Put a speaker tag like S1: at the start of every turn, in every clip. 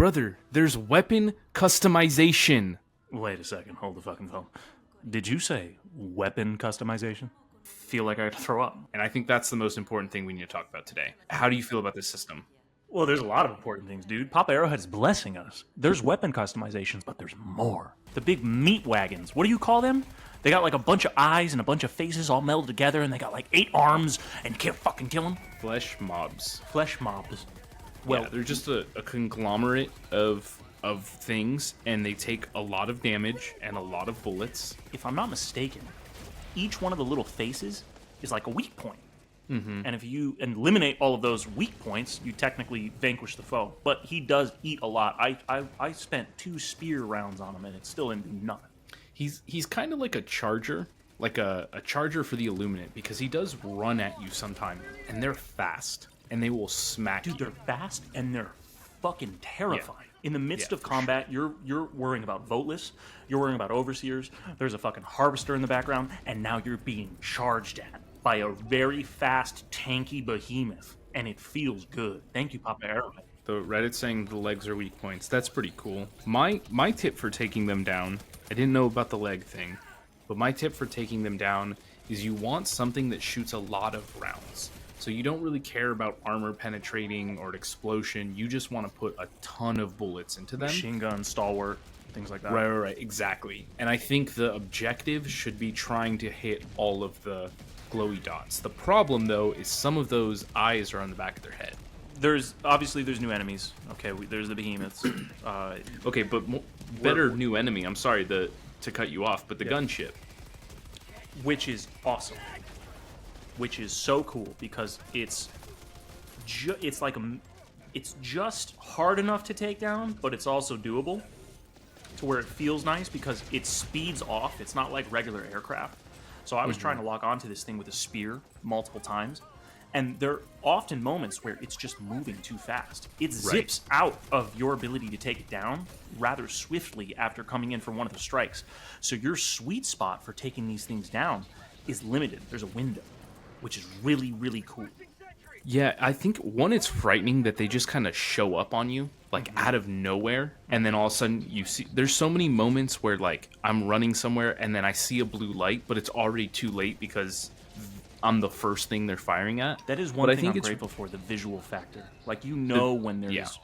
S1: Brother, there's weapon customization.
S2: Wait a second, hold the fucking phone. Did you say weapon customization? Feel like I had to throw up.
S1: And I think that's the most important thing we need to talk about today. How do you feel about this system?
S2: Well, there's a lot of important things, dude. Papa Arrowhead is blessing us. There's weapon customizations, but there's more. The big meat wagons. What do you call them? They got like a bunch of eyes and a bunch of faces all melded together, and they got like 8 arms, and you can't fucking kill them.
S1: Fleshmobs.
S2: Fleshmobs.
S1: Well, yeah, they're just a conglomerate of things, and they take a lot of damage and a lot of bullets.
S2: If I'm not mistaken, each one of the little faces is like a weak point. Mm-hmm. And if you eliminate all of those weak points, you technically vanquish the foe. But he does eat a lot. I spent 2 spear rounds on him, and it still didn't do nothing.
S1: He's kind of like a charger, like a charger for the Illuminate, because he does run at you sometime, and they're fast, and they will smack you.
S2: Dude, they're fast, and they're fucking terrifying. Yeah. In the midst of combat,
S1: sure.
S2: you're worrying about voteless, you're worrying about overseers, there's a fucking harvester in the background, and now you're being charged at by a very fast, tanky behemoth, and it feels good. Thank you, Papa Arrowhead.
S1: The Reddit's saying the legs are weak points. That's pretty cool. My tip for taking them down, I didn't know about the leg thing, but my tip for taking them down is you want something that shoots a lot of rounds. So you don't really care about armor penetrating or explosion. You just want to put a ton of bullets into them.
S2: Machine gun, stalwart, things like that.
S1: Right, exactly. And I think the objective should be trying to hit all of the glowy dots. The problem, though, is some of those eyes are on the back of their head.
S2: There's new enemies. Okay, there's the behemoths.
S1: Okay, but better new enemy. I'm sorry to cut you off, but the gunship.
S2: Which is awesome. Which is so cool because it's just hard enough to take down, but it's also doable to where it feels nice because it speeds off. It's not like regular aircraft. So I was trying to lock onto this thing with a spear multiple times, and there are often moments where it's just moving too fast. It zips out of your ability to take it down rather swiftly after coming in for one of the strikes. So your sweet spot for taking these things down is limited. There's a window, which is really, really cool.
S1: Yeah, I think, one, it's frightening that they just kind of show up on you, like, out of nowhere, and then all of a sudden you see... There's so many moments where, like, I'm running somewhere, and then I see a blue light, but it's already too late because I'm the first thing they're firing at.
S2: That is one thing I'm grateful for, the visual factor. Like, you know when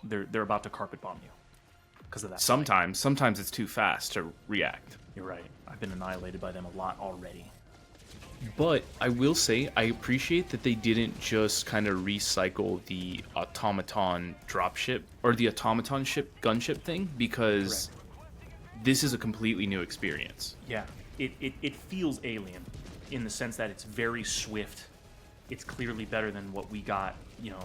S2: they're about to carpet bomb you because of that.
S1: Sometimes it's too fast to react.
S2: You're right. I've been annihilated by them a lot already.
S1: But I will say, I appreciate that they didn't just kind of recycle the automaton dropship or the automaton gunship thing, because this is a completely new experience.
S2: Yeah, it feels alien in the sense that it's very swift. It's clearly better than what we got. You know,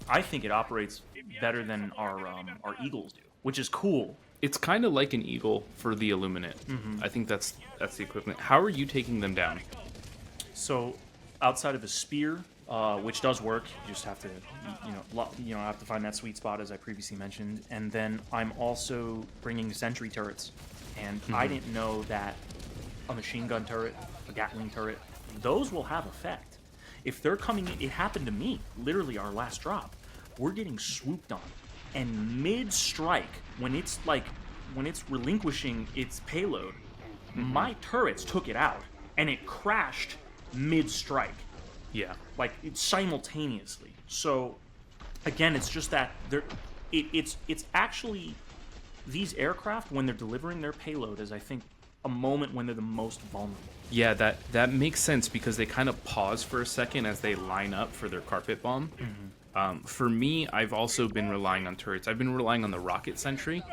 S2: I think it operates better than our Eagles do, which is cool.
S1: It's kind of like an eagle for the Illuminate. Mm-hmm. I think that's the equivalent. How are you taking them down?
S2: So, outside of a spear, which does work, you just have to, have to find that sweet spot, as I previously mentioned. And then I'm also bringing sentry turrets, and I didn't know that a machine gun turret, a Gatling turret, those will have effect. If they're coming in, it happened to me, literally our last drop. We're getting swooped on. And mid-strike, when it's relinquishing its payload, my turrets took it out, and it crashed mid-strike.
S1: Yeah.
S2: Like, it's simultaneously. So, again, it's just that it's actually, these aircraft, when they're delivering their payload, is, I think, a moment when they're the most vulnerable.
S1: Yeah, that makes sense, because they kind of pause for a second as they line up for their carpet bomb. Mm-hmm. For me, I've also been relying on turrets. I've been relying on the rocket sentry,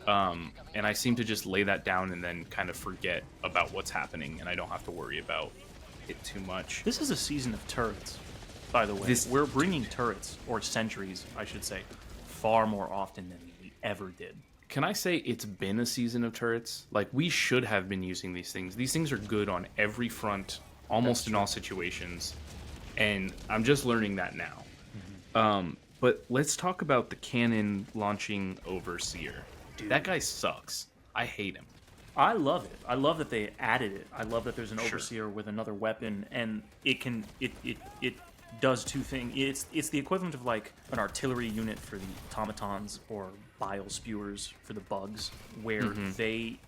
S1: and I seem to just lay that down and then kind of forget about what's happening, and I don't have to worry about it too much.
S2: This is a season of turrets, by the way. We're bringing turrets, or sentries, I should say, far more often than we ever did.
S1: Can I say it's been a season of turrets? Like, we should have been using these things. These things are good on every front, almost in all situations, and I'm just learning that now. But let's talk about the cannon launching Overseer. Dude, that guy sucks. I hate him.
S2: I love it. I love that they added it. I love that there's an Overseer with another weapon, and it does two things. It's the equivalent of like an artillery unit for the automatons or bile spewers for the bugs, where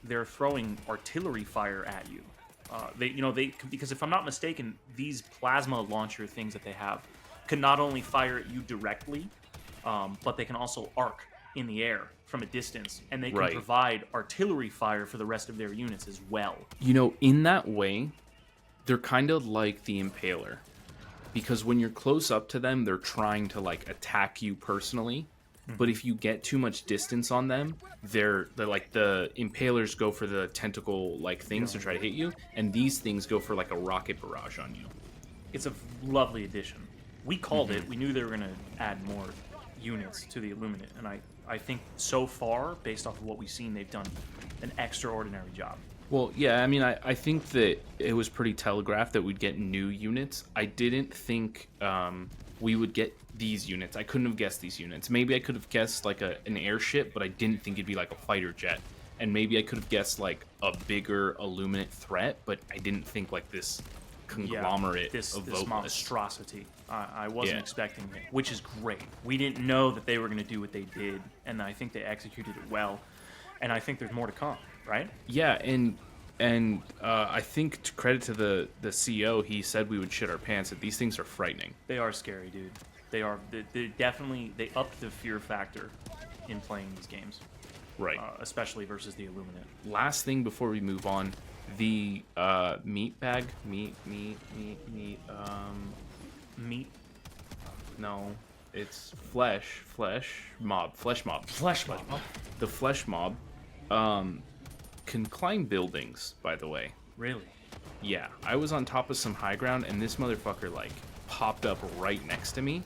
S2: they're throwing artillery fire at you. Because if I'm not mistaken, these plasma launcher things that they have can not only fire at you directly, but they can also arc in the air from a distance, and they can provide artillery fire for the rest of their units as well.
S1: In that way, they're kind of like the Impaler. Because when you're close up to them, they're trying to like attack you personally. But if you get too much distance on them, they're like the Impalers go for the tentacle like things to try to hit you, and these things go for like a rocket barrage on you.
S2: It's a lovely addition. We called it. We knew they were going to add more units to the Illuminate, and I think so far, based off of what we've seen, they've done an extraordinary job.
S1: Well, yeah, I mean, I think that it was pretty telegraphed that we'd get new units. I didn't think we would get these units. I couldn't have guessed these units. Maybe I could have guessed like an airship, but I didn't think it'd be like a fighter jet. And maybe I could have guessed like a bigger Illuminate threat, but I didn't think like this conglomerate
S2: this
S1: of
S2: monstrosity. I wasn't expecting it, which is great. We didn't know that they were going to do what they did, and I think they executed it well. And I think there's more to come, right?
S1: Yeah, and I think to credit to the CEO, he said we would shit our pants. That these things are frightening.
S2: They are scary, dude. They are. They definitely upped the fear factor in playing these games,
S1: right?
S2: Especially versus the Illuminate.
S1: Last thing before we move on, the meat bag, meat. No, it's Fleshmob. The Fleshmob can climb buildings, by the way.
S2: Really?
S1: Yeah, I was on top of some high ground, and this motherfucker like popped up right next to me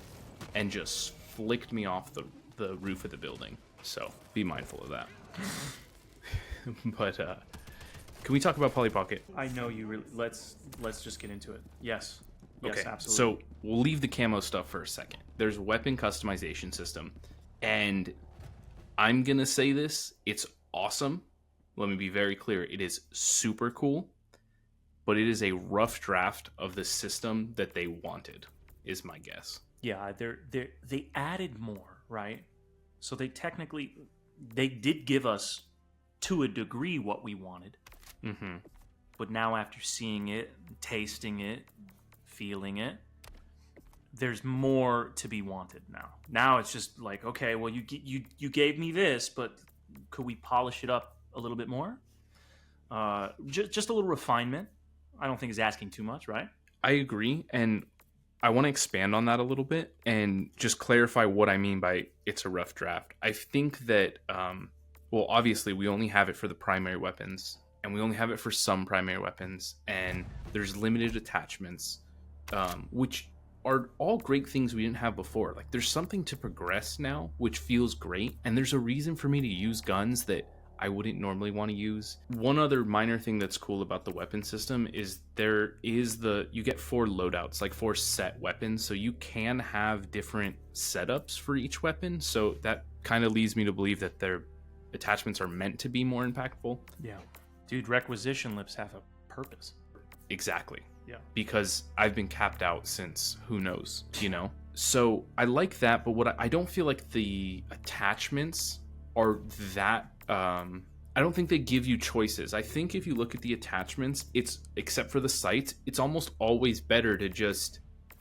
S1: and just flicked me off the roof of the building. So be mindful of that. But can we talk about Polly Pocket?
S2: I know you really. Let's just get into it. Yes. Yes,
S1: okay,
S2: absolutely.
S1: So we'll leave the camo stuff for a second. There's a weapon customization system, and I'm gonna say this: it's awesome. Let me be very clear: it is super cool, but it is a rough draft of the system that they wanted, is my guess.
S2: Yeah, they added more, right? So they did give us to a degree what we wanted.
S1: Mm-hmm.
S2: But now after seeing it, tasting it, feeling it, there's more to be wanted now. Now it's just like, okay, well, you gave me this, but could we polish it up a little bit more? Just a little refinement. I don't think is asking too much, right?
S1: I agree, and I want to expand on that a little bit and just clarify what I mean by it's a rough draft. I think that, well, obviously we only have it for the primary weapons, and we only have it for some primary weapons, and there's limited attachments, which are all great things we didn't have before. Like, there's something to progress now, which feels great, and there's a reason for me to use guns that I wouldn't normally want to use. One other minor thing that's cool about the weapon system is you get 4 loadouts, like 4 set weapons, so you can have different setups for each weapon, so that kind of leads me to believe that their attachments are meant to be more impactful.
S2: Yeah. Dude, requisition lips have a purpose.
S1: Exactly.
S2: Yeah. Because
S1: I've been capped out since who knows, So I like that, but I don't feel like the attachments are that I don't think they give you choices. I think if you look at the attachments, it's except for the sights, it's almost always better to just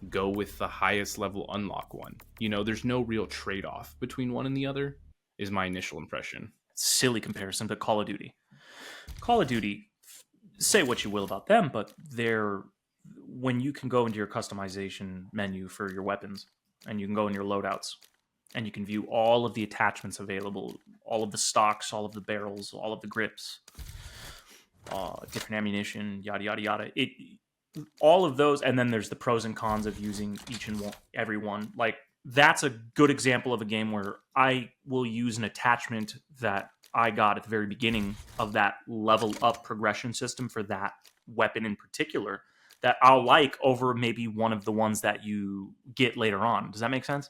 S1: go with the highest level unlock one. There's no real trade-off between one and the other, is my initial impression.
S2: Silly comparison, but Call of Duty, say what you will about them, but when you can go into your customization menu for your weapons, and you can go in your loadouts, and you can view all of the attachments available, all of the stocks, all of the barrels, all of the grips, different ammunition, yada, yada, yada. All of those, and then there's the pros and cons of using each and every one. Like, that's a good example of a game where I will use an attachment that I got at the very beginning of that level up progression system for that weapon in particular that I'll like over maybe one of the ones that you get later on. Does that make sense?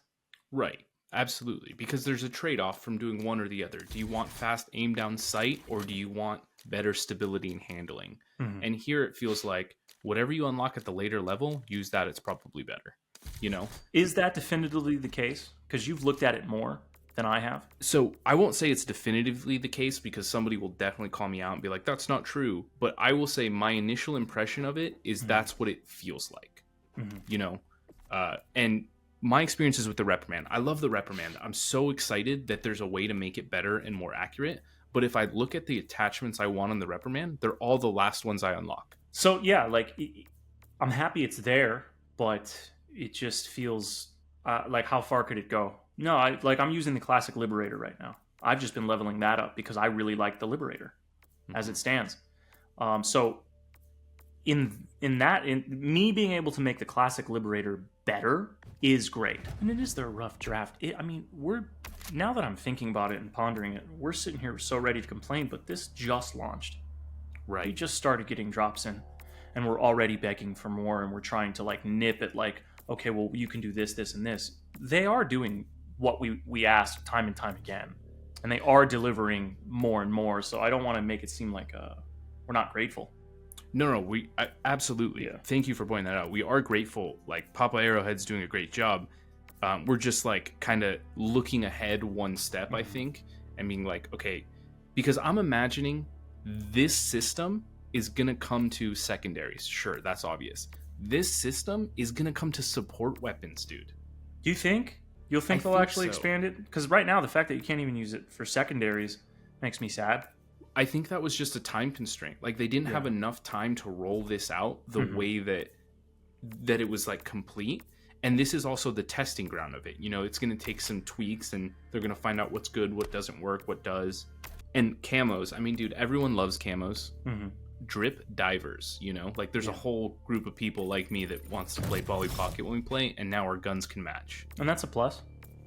S1: Right. Absolutely. Because there's a trade-off from doing one or the other. Do you want fast aim down sight, or do you want better stability and handling? Mm-hmm. And here it feels like whatever you unlock at the later level, use that. It's probably better. you know?
S2: Is that definitively the case? Because you've looked at it more than I have.
S1: So I won't say it's definitively the case because somebody will definitely call me out and be like, that's not true. But I will say my initial impression of it is that's what it feels like, you know? And my experiences with the reprimand, I love the reprimand. I'm so excited that there's a way to make it better and more accurate. But if I look at the attachments I want on the reprimand, they're all the last ones I unlock.
S2: So yeah, like I'm happy it's there, but it just feels like how far could it go? No, I'm using the classic Liberator right now. I've just been leveling that up because I really like the Liberator as it stands. So in me being able to make the classic Liberator better is great, and it is their rough draft. Now that I'm thinking about it and pondering it, we're sitting here so ready to complain, but this just launched.
S1: Right.
S2: We just started getting drops in, and we're already begging for more, and we're trying to like nip it. Like, okay, well, you can do this, this, and this. They are doing what we asked time and time again, and they are delivering more and more. So I don't want to make it seem like we're not grateful.
S1: No, absolutely.
S2: Yeah.
S1: Thank you for pointing that out. We are grateful. Like, Papa Arrowhead's doing a great job. We're just like kind of looking ahead one step, I think, and being like, okay, because I'm imagining this system is gonna come to secondaries. Sure, that's obvious. This system is gonna come to support weapons, dude.
S2: Do you think? You'll think they'll actually expand it? Because right now, the fact that you can't even use it for secondaries makes me sad.
S1: I think that was just a time constraint. Like, they didn't have enough time to roll this out the way that it was like complete. And this is also the testing ground of it. You know, it's going to take some tweaks, and they're going to find out what's good, what doesn't work, what does. And camos. I mean, dude, everyone loves camos. Drip divers, you know? Like, there's a whole group of people like me that wants to play Volley Pocket when we play, and now our guns can match.
S2: And that's a plus,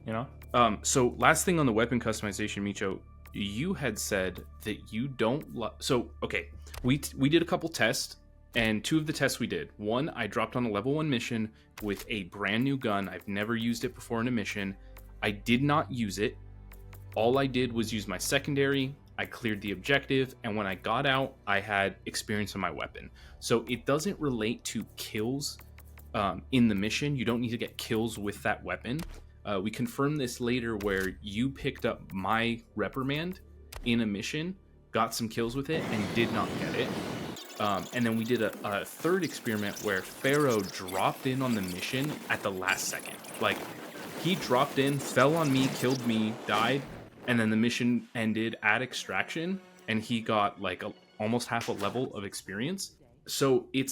S2: you know?
S1: So, last thing on the weapon customization, Micho, you had said that you don't so okay, we did a couple tests, and two of the tests we did, one, I dropped on a level 1 mission with a brand new gun. I've never used it before in a mission. I did not use it. All I did was use my secondary. I cleared the objective, and when I got out, I had experience on my weapon. So it doesn't relate to kills in the mission. You don't need to get kills with that weapon. We confirmed this later, where you picked up my reprimand in a mission, got some kills with it, and did not get it. And then we did a third experiment where Pharaoh dropped in on the mission at the last second. Like, he dropped in, fell on me, killed me, died, and then the mission ended at extraction, and he got like almost half a level of experience. So it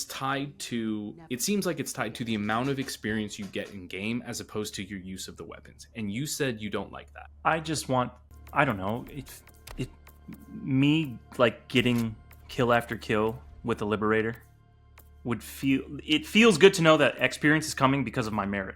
S1: seems like it's tied to the amount of experience you get in game as opposed to your use of the weapons. And you said you don't like that.
S2: I just want, I don't know, me like getting kill after kill with the Liberator it feels good to know that experience is coming because of my merit,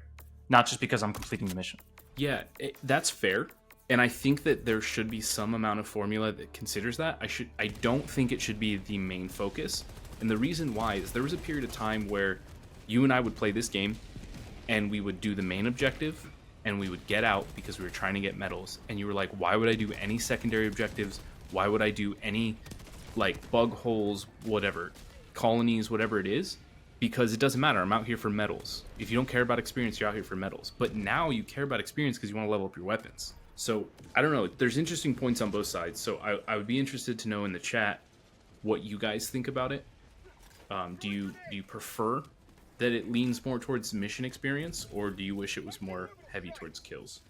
S2: not just because I'm completing the mission.
S1: Yeah, that's fair. And I think that there should be some amount of formula that considers that. I don't think it should be the main focus. And the reason why is there was a period of time where you and I would play this game, and we would do the main objective, and we would get out because we were trying to get medals. And you were like, why would I do any secondary objectives? Why would I do any like bug holes, whatever, colonies, whatever it is? Because it doesn't matter. I'm out here for medals. If you don't care about experience, you're out here for medals. But now you care about experience because you want to level up your weapons. So I don't know. There's interesting points on both sides. So I would be interested to know in the chat what you guys think about it. Do you prefer that it leans more towards mission experience, or do you wish it was more heavy towards kills?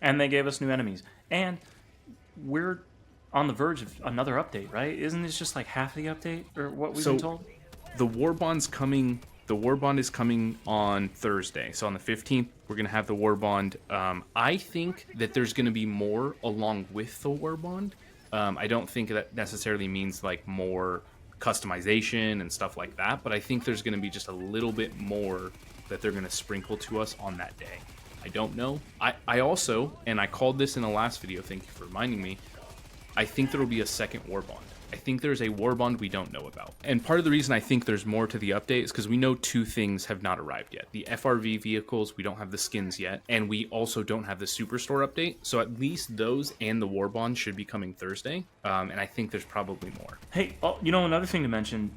S2: And they gave us new enemies, and we're on the verge of another update, right? Isn't this just like half the update, or what we've been told?
S1: The War Bond's coming. The War Bond is coming on Thursday, so on the 15th we're gonna have the War Bond. I think that there's gonna be more along with the War Bond. I don't think that necessarily means like more customization and stuff like that, but I think there's going to be just a little bit more that they're going to sprinkle to us on that day. I don't know. I also, and I called this in the last video, thank you for reminding me, I think there will be a second War Bond. I think there's a War Bond we don't know about. And part of the reason I think there's more to the update is because we know two things have not arrived yet. The FRV vehicles, we don't have the skins yet, and we also don't have the Superstore update. So at least those and the War Bond should be coming Thursday, and I think there's probably more.
S2: Hey, you know, another thing to mention,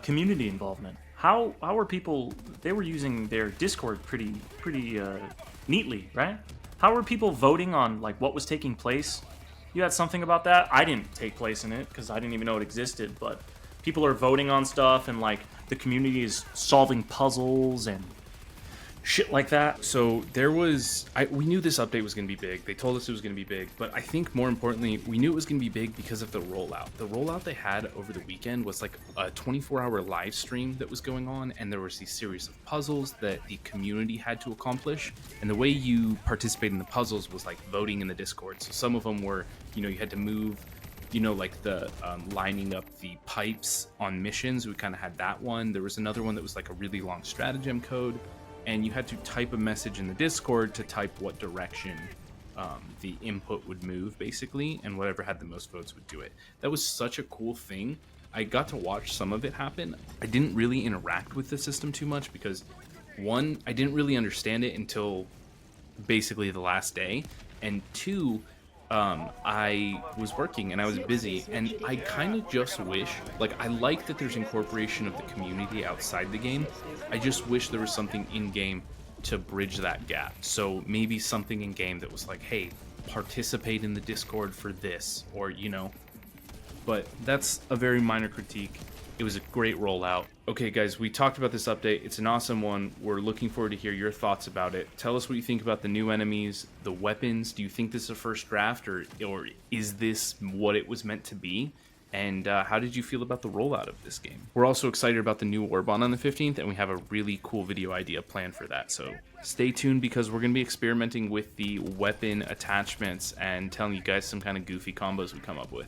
S2: community involvement. how are people? They were using their Discord pretty neatly, right? How were people voting on like what was taking place? You had something about that? I didn't take place in it because I didn't even know it existed, but people are voting on stuff and like the community is solving puzzles and shit like that.
S1: So there was, we knew this update was going to be big. They told us it was going to be big, but I think more importantly, we knew it was going to be big because of the rollout. The rollout they had over the weekend was like a 24-hour live stream that was going on, and there was these series of puzzles that the community had to accomplish. And the way you participate in the puzzles was like voting in the Discord. So some of them were, you know, you had to move, you know, like the lining up the pipes on missions. We kind of had that one. There was another one that was like a really long stratagem code. And you had to type a message in the Discord to type what direction the input would move, basically, and whatever had the most votes would do it. That was such a cool thing. I got to watch some of it happen. I didn't really interact with the system too much because, one, I didn't really understand it until basically the last day, and two, I was working and I was busy, and I kind of just wish, like, I like that there's incorporation of the community outside the game. I just wish there was something in game to bridge that gap. So maybe something in game that was like, hey, participate in the Discord for this, or, you know. But that's a very minor critique. It was a great rollout. Okay, guys, we talked about this update. It's an awesome one. We're looking forward to hear your thoughts about it. Tell us what you think about the new enemies, the weapons. Do you think this is a first draft, or is this what it was meant to be? And how did you feel about the rollout of this game? We're also excited about the new Warbond on the 15th, and we have a really cool video idea planned for that. So stay tuned, because we're going to be experimenting with the weapon attachments and telling you guys some kind of goofy combos we come up with.